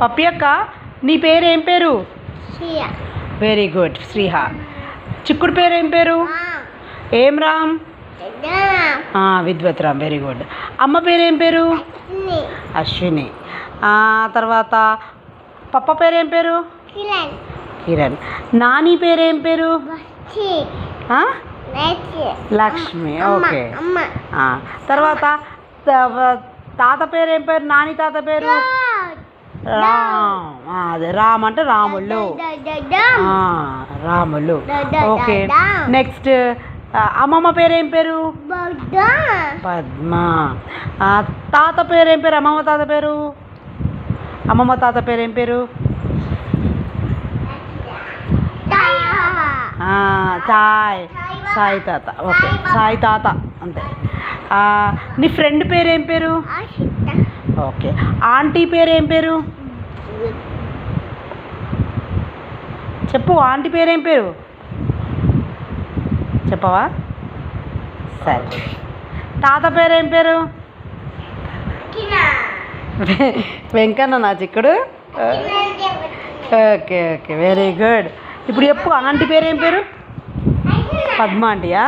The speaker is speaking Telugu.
పప్పి అక్క నీ పేరు ఏం పేరు? Very good Sriha. చిక్కుడు పేరు ఏం పేరు? ఏం రామ్? విద్వత్ రామ్. Very good. అమ్మ పేరు ఏం పేరు? అశ్విని. తర్వాత పప్ప పేరు ఏం పేరు? కిరణ్. నాని పేరు ఏం పేరు? లక్ష్మి. ఓకే. తర్వాత తాత పేరు ఏం పేరు? నాని తాత పేరు రామ్. అదే రామ్ అంటే రాములు. రాములు. ఓకే. నెక్స్ట్ అమ్మమ్మ పేరు ఏం పేరు? పద్మ. తాత పేరు ఏం పేరు? అమ్మమ్మ తాత పేరు? అమ్మమ్మ తాత పేరు ఏం పేరు? సాయి తాత. ఓకే సాయి తాత అంతే. నీ ఫ్రెండ్ పేరు ఏం పేరు? ఓకే. ఆంటీ పేరు ఏం పేరు? చెప్పు. ఆంటీ పేరు ఏం పేరు చెప్పవా? సరే. తాత పేరు ఏం పేరు? వెంకన్న నా చిక్కుడు. Okay okay very good. ఇప్పుడు చెప్పు ఆంటీ పేరు ఏం పేరు? పద్మ ఆంటీయా?